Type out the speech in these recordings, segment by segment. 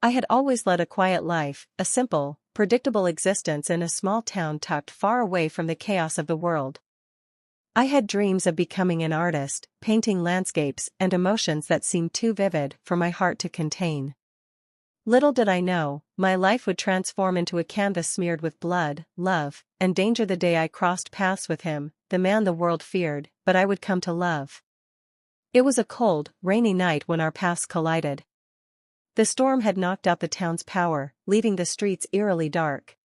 I had always led a quiet life, a simple, predictable existence in a small town tucked far away from the chaos of the world. I had dreams of becoming an artist, painting landscapes and emotions that seemed too vivid for my heart to contain. Little did I know, my life would transform into a canvas smeared with blood, love, and danger the day I crossed paths with him, the man the world feared, but I would come to love. It was a cold, rainy night when our paths collided. The storm had knocked out the town's power, leaving the streets eerily dark.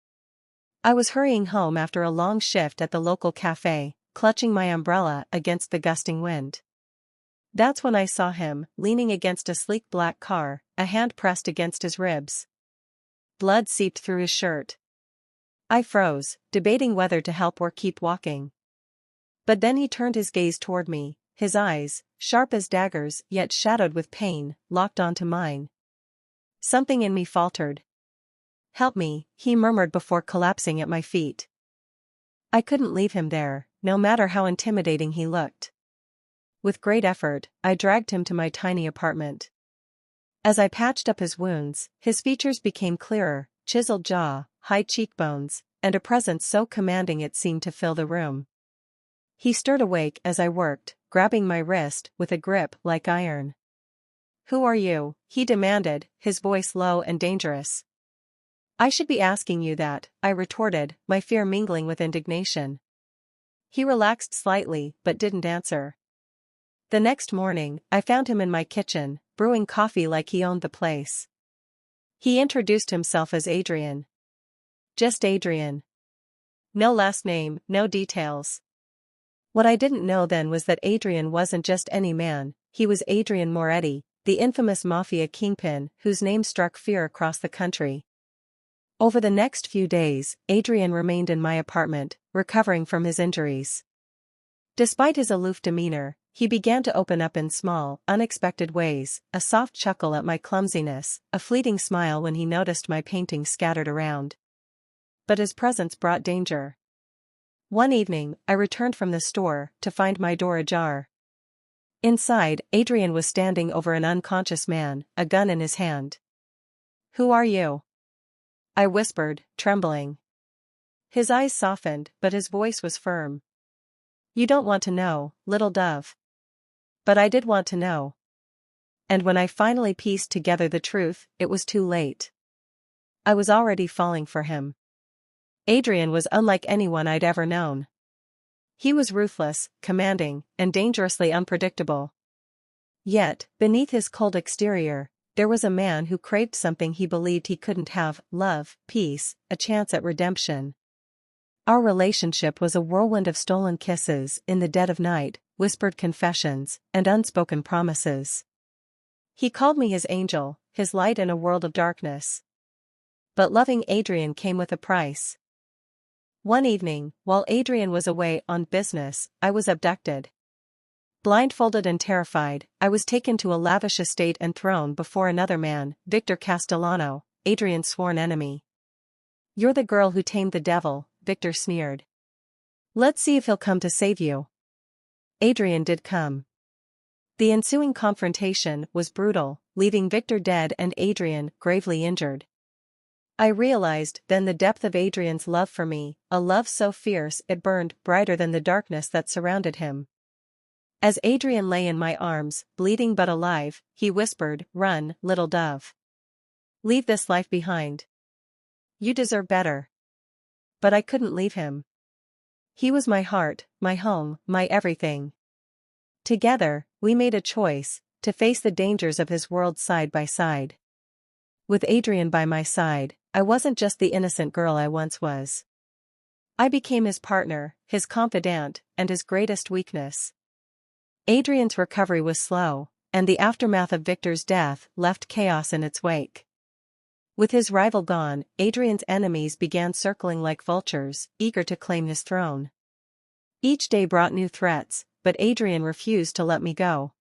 I was hurrying home after a long shift at the local cafe, clutching my umbrella against the gusting wind. That's when I saw him, leaning against a sleek black car, a hand pressed against his ribs. Blood seeped through his shirt. I froze, debating whether to help or keep walking. But then he turned his gaze toward me, his eyes, sharp as daggers yet shadowed with pain, locked onto mine. Something in me faltered. "Help me," he murmured before collapsing at my feet. I couldn't leave him there, no matter how intimidating he looked. With great effort, I dragged him to my tiny apartment. As I patched up his wounds, his features became clearer, chiseled jaw, high cheekbones, and a presence so commanding it seemed to fill the room. He stirred awake as I worked, grabbing my wrist with a grip like iron. "Who are you?" he demanded, his voice low and dangerous. "I should be asking you that," I retorted, my fear mingling with indignation. He relaxed slightly but didn't answer. The next morning, I found him in my kitchen, brewing coffee like he owned the place. He introduced himself as Adrian. Just Adrian. No last name, no details. What I didn't know then was that Adrian wasn't just any man, he was Adrian Moretti, the infamous Mafia kingpin whose name struck fear across the country. Over the next few days, Adrian remained in my apartment, recovering from his injuries. Despite his aloof demeanor, he began to open up in small, unexpected ways, a soft chuckle at my clumsiness, a fleeting smile when he noticed my paintings scattered around. But his presence brought danger. One evening, I returned from the store to find my door ajar. Inside, Adrian was standing over an unconscious man, a gun in his hand. "Who are you?" I whispered, trembling. His eyes softened, but his voice was firm. "You don't want to know, little dove." But I did want to know. And when I finally pieced together the truth, it was too late. I was already falling for him. Adrian was unlike anyone I'd ever known. He was ruthless, commanding, and dangerously unpredictable. Yet, beneath his cold exterior, there was a man who craved something he believed he couldn't have: love, peace, a chance at redemption. Our relationship was a whirlwind of stolen kisses in the dead of night, whispered confessions, and unspoken promises. He called me his angel, his light in a world of darkness. But loving Adrian came with a price. One evening, while Adrian was away on business, I was abducted. Blindfolded and terrified, I was taken to a lavish estate and thrown before another man, Victor Castellano, Adrian's sworn enemy. "You're the girl who tamed the devil," Victor sneered. "Let's see if he'll come to save you." Adrian did come. The ensuing confrontation was brutal, leaving Victor dead and Adrian gravely injured. I realized then the depth of Adrian's love for me, a love so fierce it burned brighter than the darkness that surrounded him. As Adrian lay in my arms, bleeding but alive, he whispered, "Run, little dove. Leave this life behind. You deserve better." But I couldn't leave him. He was my heart, my home, my everything. Together, we made a choice, to face the dangers of his world side by side. With Adrian by my side, I wasn't just the innocent girl I once was. I became his partner, his confidant, and his greatest weakness. Adrian's recovery was slow, and the aftermath of Victor's death left chaos in its wake. With his rival gone, Adrian's enemies began circling like vultures, eager to claim his throne. Each day brought new threats, but Adrian refused to let me go.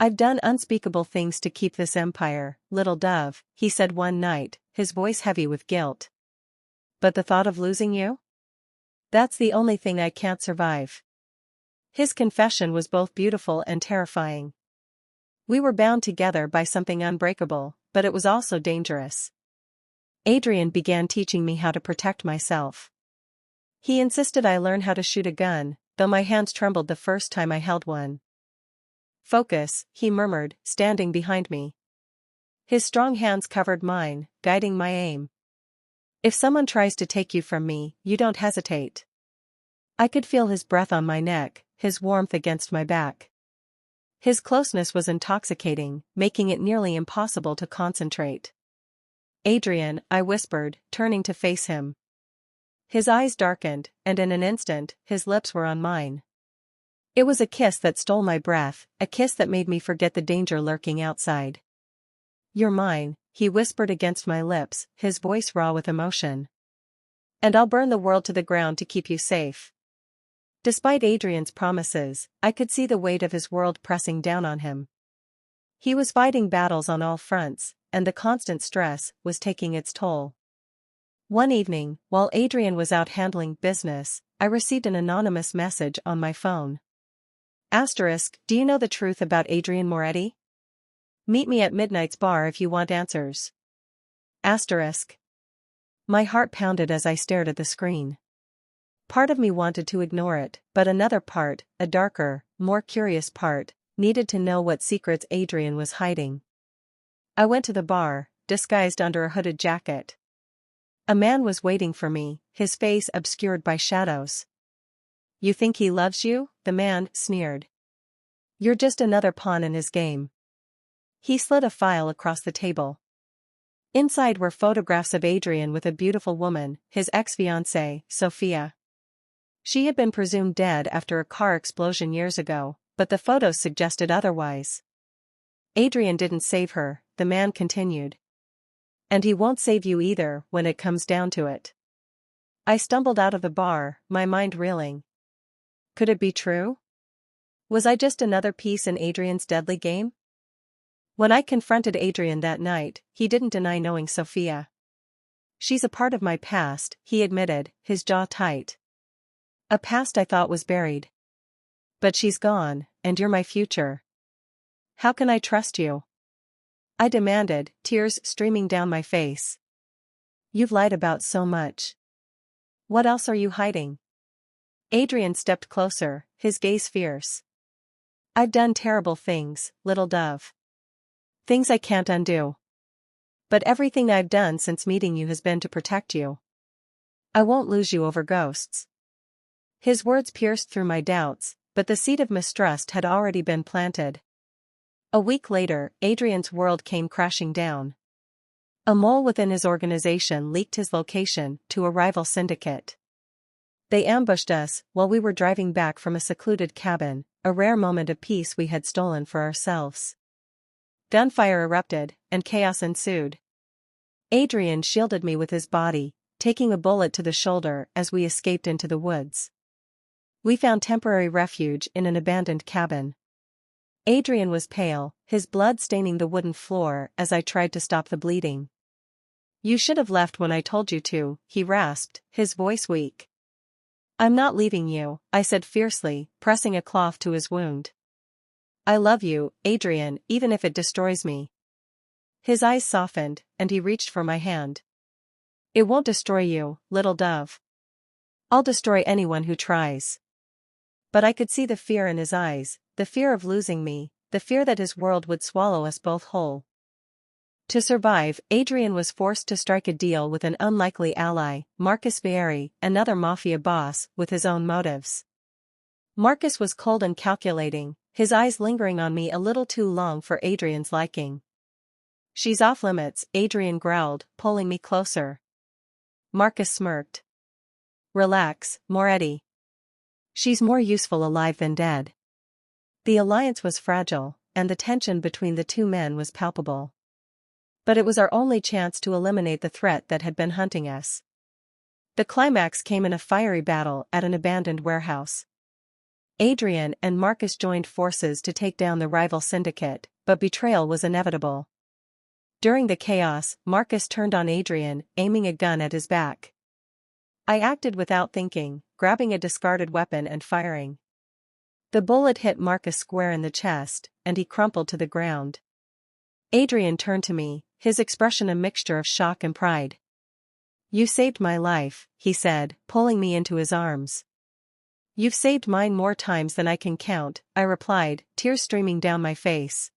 "I've done unspeakable things to keep this empire, little dove," he said one night, his voice heavy with guilt. "But the thought of losing you? That's the only thing I can't survive." His confession was both beautiful and terrifying. We were bound together by something unbreakable, but it was also dangerous. Adrian began teaching me how to protect myself. He insisted I learn how to shoot a gun, though my hands trembled the first time I held one. "Focus," he murmured, standing behind me. His strong hands covered mine, guiding my aim. "If someone tries to take you from me, you don't hesitate." I could feel his breath on my neck, his warmth against my back. His closeness was intoxicating, making it nearly impossible to concentrate. "Adrian," I whispered, turning to face him. His eyes darkened, and in an instant, his lips were on mine. It was a kiss that stole my breath, a kiss that made me forget the danger lurking outside. "You're mine," he whispered against my lips, his voice raw with emotion. "And I'll burn the world to the ground to keep you safe." Despite Adrian's promises, I could see the weight of his world pressing down on him. He was fighting battles on all fronts, and the constant stress was taking its toll. One evening, while Adrian was out handling business, I received an anonymous message on my phone. "Do you know the truth about Adrian Moretti? Meet me at Midnight's bar if you want answers." My heart pounded as I stared at the screen. Part of me wanted to ignore it, but another part, a darker, more curious part, needed to know what secrets Adrian was hiding. I went to the bar, disguised under a hooded jacket. A man was waiting for me, his face obscured by shadows. "You think he loves you?" the man sneered. "You're just another pawn in his game." He slid a file across the table. Inside were photographs of Adrian with a beautiful woman, his ex-fiancée, Sophia. She had been presumed dead after a car explosion years ago, but the photos suggested otherwise. "Adrian didn't save her," the man continued. "And he won't save you either when it comes down to it." I stumbled out of the bar, my mind reeling. Could it be true? Was I just another piece in Adrian's deadly game? When I confronted Adrian that night, he didn't deny knowing Sophia. "She's a part of my past," he admitted, his jaw tight. "A past I thought was buried. But she's gone, and you're my future. How can I trust you?" I demanded, tears streaming down my face. "You've lied about so much. What else are you hiding?" Adrian stepped closer, his gaze fierce. "I've done terrible things, little dove. Things I can't undo. But everything I've done since meeting you has been to protect you. I won't lose you over ghosts." His words pierced through my doubts, but the seed of mistrust had already been planted. A week later, Adrian's world came crashing down. A mole within his organization leaked his location to a rival syndicate. They ambushed us while we were driving back from a secluded cabin, a rare moment of peace we had stolen for ourselves. Gunfire erupted, and chaos ensued. Adrian shielded me with his body, taking a bullet to the shoulder as we escaped into the woods. We found temporary refuge in an abandoned cabin. Adrian was pale, his blood staining the wooden floor as I tried to stop the bleeding. "You should have left when I told you to," he rasped, his voice weak. "I'm not leaving you," I said fiercely, pressing a cloth to his wound. "I love you, Adrian, even if it destroys me." His eyes softened, and he reached for my hand. "It won't destroy you, little dove. I'll destroy anyone who tries." But I could see the fear in his eyes, the fear of losing me, the fear that his world would swallow us both whole. To survive, Adrian was forced to strike a deal with an unlikely ally, Marcus Vieri, another Mafia boss, with his own motives. Marcus was cold and calculating, his eyes lingering on me a little too long for Adrian's liking. "She's off limits," Adrian growled, pulling me closer. Marcus smirked. "Relax, Moretti. She's more useful alive than dead." The alliance was fragile, and the tension between the two men was palpable. But it was our only chance to eliminate the threat that had been hunting us. The climax came in a fiery battle at an abandoned warehouse. Adrian and Marcus joined forces to take down the rival syndicate, but betrayal was inevitable. During the chaos, Marcus turned on Adrian, aiming a gun at his back. I acted without thinking, grabbing a discarded weapon and firing. The bullet hit Marcus square in the chest, and he crumpled to the ground. Adrian turned to me, his expression a mixture of shock and pride. "You saved my life," he said, pulling me into his arms. "You've saved mine more times than I can count," I replied, tears streaming down my face.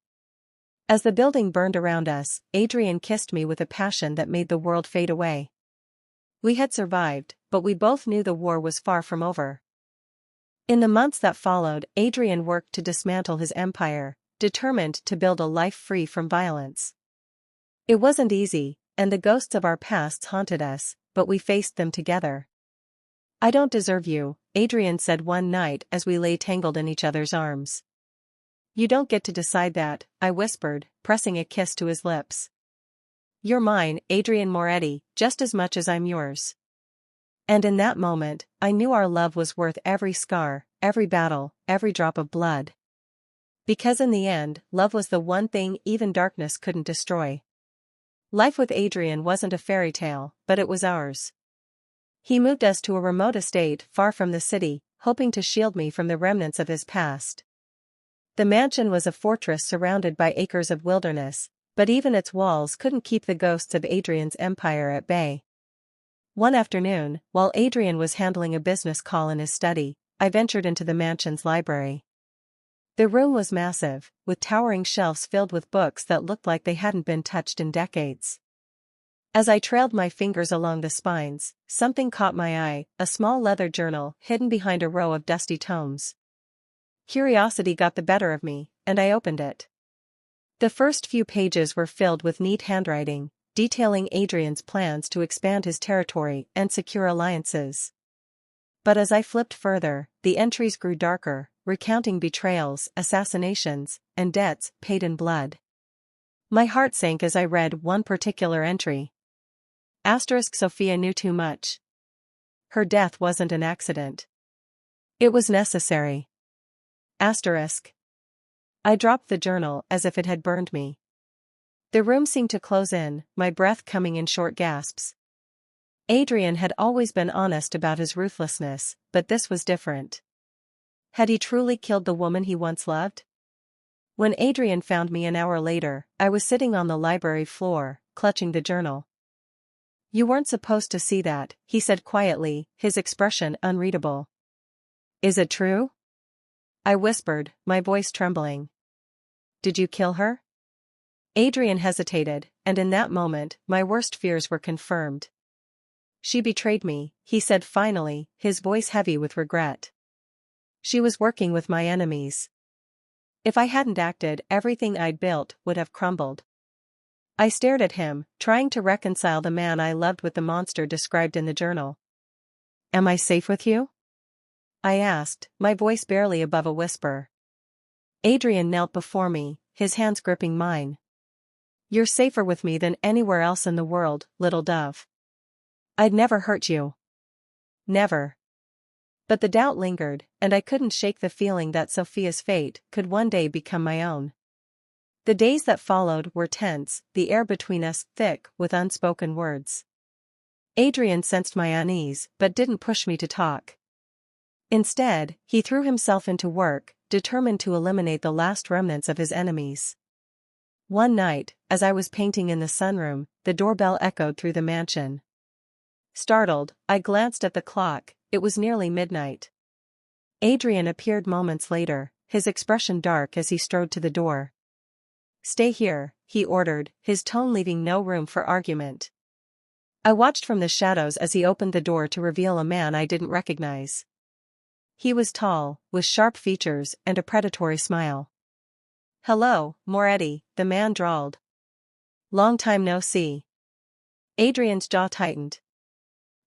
As the building burned around us, Adrian kissed me with a passion that made the world fade away. We had survived, but we both knew the war was far from over. In the months that followed, Adrian worked to dismantle his empire, determined to build a life free from violence. It wasn't easy, and the ghosts of our pasts haunted us, but we faced them together. "I don't deserve you," Adrian said one night as we lay tangled in each other's arms. "You don't get to decide that," I whispered, pressing a kiss to his lips. "You're mine, Adrian Moretti, just as much as I'm yours." And in that moment, I knew our love was worth every scar, every battle, every drop of blood. Because in the end, love was the one thing even darkness couldn't destroy. Life with Adrian wasn't a fairy tale, but it was ours. He moved us to a remote estate far from the city, hoping to shield me from the remnants of his past. The mansion was a fortress surrounded by acres of wilderness, but even its walls couldn't keep the ghosts of Adrian's empire at bay. One afternoon, while Adrian was handling a business call in his study, I ventured into the mansion's library. The room was massive, with towering shelves filled with books that looked like they hadn't been touched in decades. As I trailed my fingers along the spines, something caught my eye, a small leather journal hidden behind a row of dusty tomes. Curiosity got the better of me, and I opened it. The first few pages were filled with neat handwriting, detailing Adrian's plans to expand his territory and secure alliances. But as I flipped further, the entries grew darker, recounting betrayals, assassinations, and debts paid in blood. My heart sank as I read one particular entry. Sophia knew too much. Her death wasn't an accident. It was necessary. I dropped the journal as if it had burned me. The room seemed to close in, my breath coming in short gasps. Adrian had always been honest about his ruthlessness, but this was different. Had he truly killed the woman he once loved? When Adrian found me an hour later, I was sitting on the library floor, clutching the journal. "You weren't supposed to see that," he said quietly, his expression unreadable. "Is it true?" I whispered, my voice trembling. "Did you kill her?" Adrian hesitated, and in that moment, my worst fears were confirmed. "She betrayed me," he said finally, his voice heavy with regret. "She was working with my enemies. If I hadn't acted, everything I'd built would have crumbled." I stared at him, trying to reconcile the man I loved with the monster described in the journal. "Am I safe with you?" I asked, my voice barely above a whisper. Adrian knelt before me, his hands gripping mine. "You're safer with me than anywhere else in the world, little dove. I'd never hurt you. Never." But the doubt lingered, and I couldn't shake the feeling that Sophia's fate could one day become my own. The days that followed were tense, the air between us thick with unspoken words. Adrian sensed my unease but didn't push me to talk. Instead, he threw himself into work, determined to eliminate the last remnants of his enemies. One night, as I was painting in the sunroom, the doorbell echoed through the mansion. Startled, I glanced at the clock. It was nearly midnight. Adrian appeared moments later, his expression dark as he strode to the door. "Stay here," he ordered, his tone leaving no room for argument. I watched from the shadows as he opened the door to reveal a man I didn't recognize. He was tall, with sharp features and a predatory smile. "Hello, Moretti," the man drawled. "Long time no see." Adrian's jaw tightened.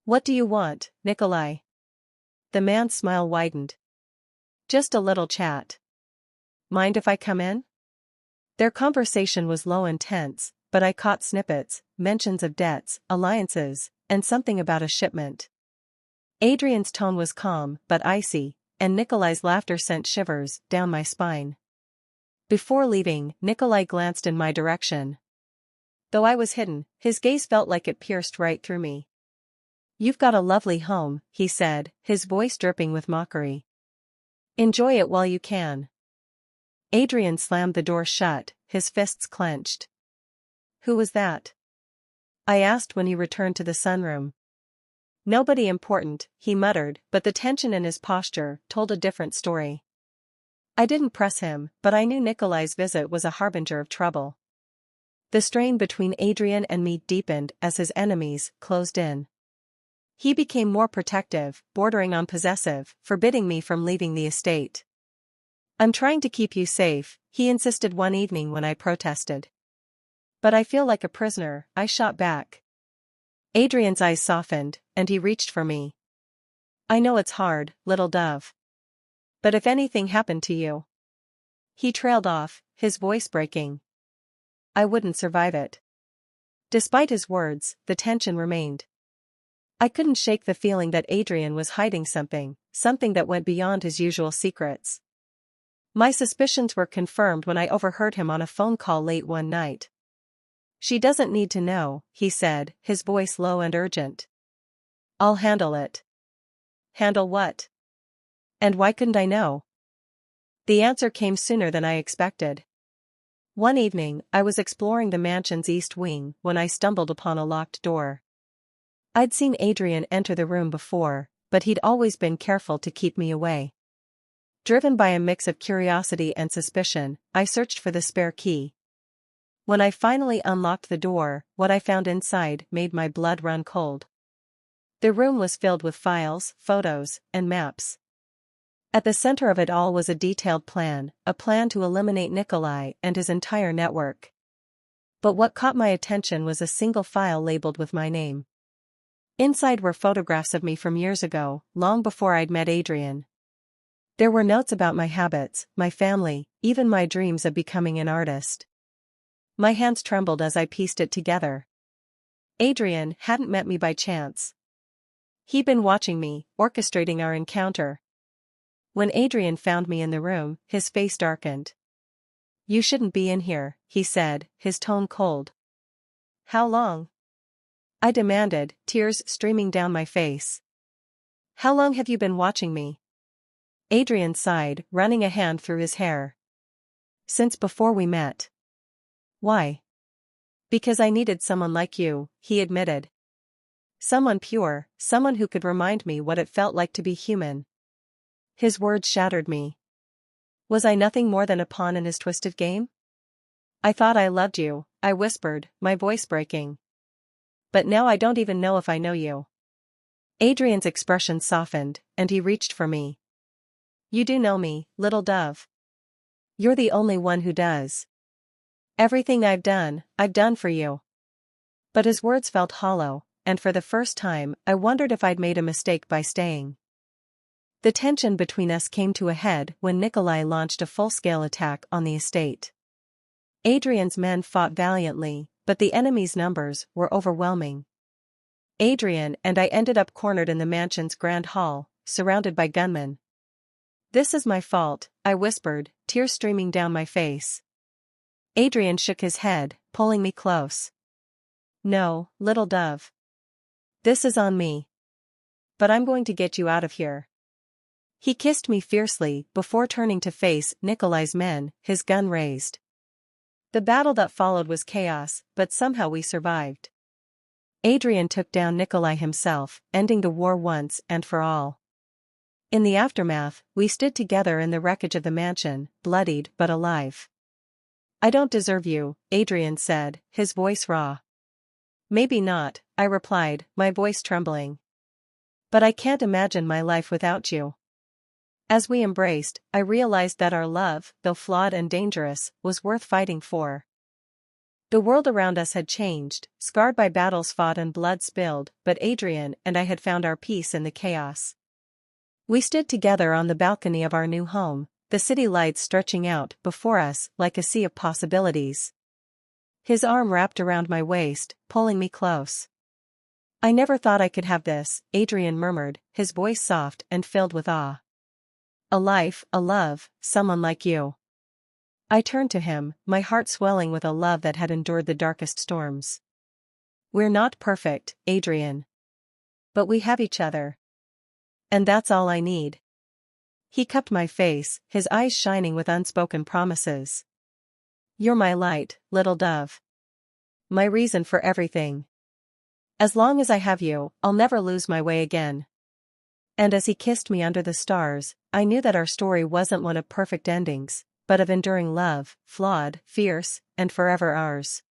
"What do you want, Nikolai?" The man's smile widened. "Just a little chat. Mind if I come in?" Their conversation was low and tense, but I caught snippets, mentions of debts, alliances, and something about a shipment. Adrian's tone was calm but icy, and Nikolai's laughter sent shivers down my spine. Before leaving, Nikolai glanced in my direction. Though I was hidden, his gaze felt like it pierced right through me. "You've got a lovely home," he said, his voice dripping with mockery. "Enjoy it while you can." Adrian slammed the door shut, his fists clenched. Who was that? I asked when he returned to the sunroom. Nobody important, he muttered, but the tension in his posture told a different story. I didn't press him, but I knew Nikolai's visit was a harbinger of trouble. The strain between Adrian and me deepened as his enemies closed in. He became more protective, bordering on possessive, forbidding me from leaving the estate. I'm trying to keep you safe, he insisted one evening when I protested. But I feel like a prisoner, I shot back. Adrian's eyes softened, and he reached for me. I know it's hard, little dove. But if anything happened to you. He trailed off, his voice breaking. I wouldn't survive it. Despite his words, the tension remained. I couldn't shake the feeling that Adrian was hiding something that went beyond his usual secrets. My suspicions were confirmed when I overheard him on a phone call late one night. She doesn't need to know, he said, his voice low and urgent. I'll handle it. Handle what? And why couldn't I know? The answer came sooner than I expected. One evening, I was exploring the mansion's east wing when I stumbled upon a locked door. I'd seen Adrian enter the room before, but he'd always been careful to keep me away. Driven by a mix of curiosity and suspicion, I searched for the spare key. When I finally unlocked the door, what I found inside made my blood run cold. The room was filled with files, photos, and maps. At the center of it all was a detailed plan, a plan to eliminate Nikolai and his entire network. But what caught my attention was a single file labeled with my name. Inside were photographs of me from years ago, long before I'd met Adrian. There were notes about my habits, my family, even my dreams of becoming an artist. My hands trembled as I pieced it together. Adrian hadn't met me by chance. He'd been watching me, orchestrating our encounter. When Adrian found me in the room, his face darkened. You shouldn't be in here, he said, his tone cold. How long? I demanded, tears streaming down my face. How long have you been watching me? Adrian sighed, running a hand through his hair. Since before we met. Why? Because I needed someone like you, he admitted. Someone pure, someone who could remind me what it felt like to be human. His words shattered me. Was I nothing more than a pawn in his twisted game? I thought I loved you, I whispered, my voice breaking. But now I don't even know if I know you. Adrian's expression softened, and he reached for me. You do know me, little dove. You're the only one who does. Everything I've done for you. But his words felt hollow, and for the first time, I wondered if I'd made a mistake by staying. The tension between us came to a head when Nikolai launched a full-scale attack on the estate. Adrian's men fought valiantly, but the enemy's numbers were overwhelming. Adrian and I ended up cornered in the mansion's grand hall, surrounded by gunmen. This is my fault, I whispered, tears streaming down my face. Adrian shook his head, pulling me close. No, little dove. This is on me. But I'm going to get you out of here. He kissed me fiercely before turning to face Nikolai's men, his gun raised. The battle that followed was chaos, but somehow we survived. Adrian took down Nikolai himself, ending the war once and for all. In the aftermath, we stood together in the wreckage of the mansion, bloodied but alive. I don't deserve you, Adrian said, his voice raw. Maybe not, I replied, my voice trembling. But I can't imagine my life without you. As we embraced, I realized that our love, though flawed and dangerous, was worth fighting for. The world around us had changed, scarred by battles fought and blood spilled, but Adrian and I had found our peace in the chaos. We stood together on the balcony of our new home, the city lights stretching out before us like a sea of possibilities. His arm wrapped around my waist, pulling me close. I never thought I could have this, Adrian murmured, his voice soft and filled with awe. A life, a love, someone like you. I turned to him, my heart swelling with a love that had endured the darkest storms. We're not perfect, Adrian. But we have each other. And that's all I need. He cupped my face, his eyes shining with unspoken promises. You're my light, little dove. my reason for everything. As long as I have you, I'll never lose my way again. And as he kissed me under the stars, I knew that our story wasn't one of perfect endings, but of enduring love, flawed, fierce, and forever ours.